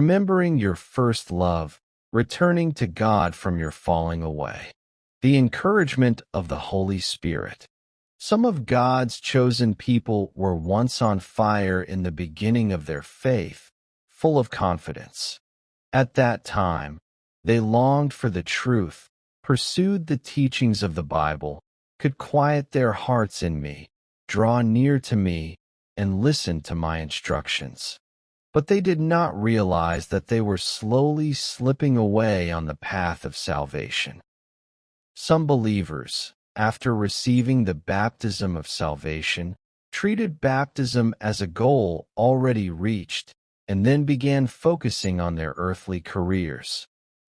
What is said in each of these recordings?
remembering your first love, returning to God from your falling away. The encouragement of the Holy Spirit. Some of God's chosen people were once on fire in the beginning of their faith, full of confidence. At that time, they longed for the truth, pursued the teachings of the Bible, could quiet their hearts in me, draw near to me, and listen to my instructions. But they did not realize that they were slowly slipping away on the path of salvation. Some believers, after receiving the baptism of salvation, treated baptism as a goal already reached, and then began focusing on their earthly careers.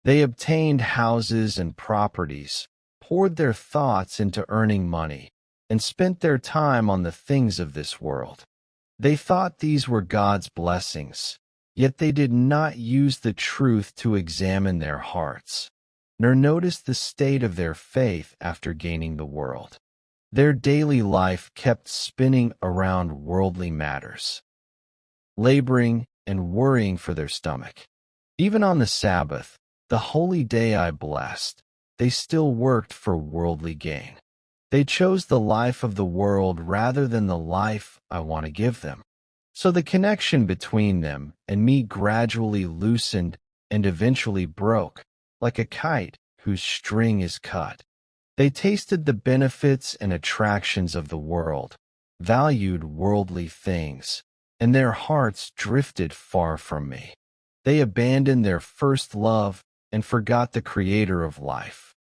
They obtained houses and properties, poured their thoughts into earning money, and spent their time on the things of this world. They thought these were God's blessings, yet they did not use the truth to examine their hearts, nor notice the state of their faith after gaining the world. Their daily life kept spinning around worldly matters, laboring and worrying for their stomach. Even on the Sabbath, the holy day I blessed, they still worked for worldly gain. They chose the life of the world rather than the life I want to give them. So the connection between them and me gradually loosened and eventually broke, like a kite whose string is cut. They tasted the benefits and attractions of the world, valued worldly things, and their hearts drifted far from me. They abandoned their first love and forgot the Creator of life.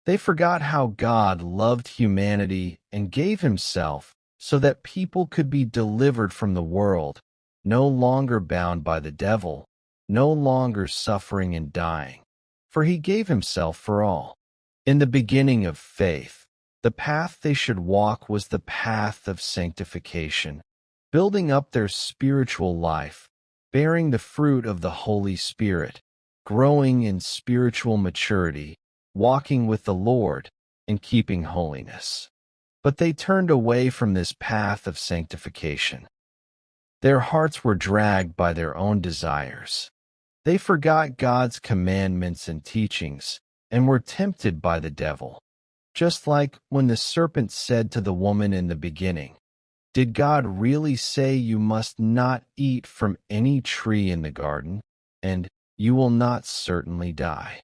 They forgot how God loved humanity and gave Himself so that people could be delivered from the world, no longer bound by the devil, no longer suffering and dying, for He gave Himself for all. In the beginning of faith, the path they should walk was the path of sanctification, building up their spiritual life, bearing the fruit of the Holy Spirit, growing in spiritual maturity, walking with the Lord, and keeping holiness. But they turned away from this path of sanctification. Their hearts were dragged by their own desires. They forgot God's commandments and teachings, and were tempted by the devil. Just like when the serpent said to the woman in the beginning, "Did God really say you must not eat from any tree in the garden, and you will not certainly die?"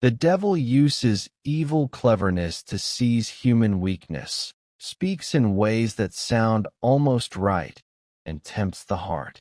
The devil uses evil cleverness to seize human weakness, speaks in ways that sound almost right, and tempts the heart.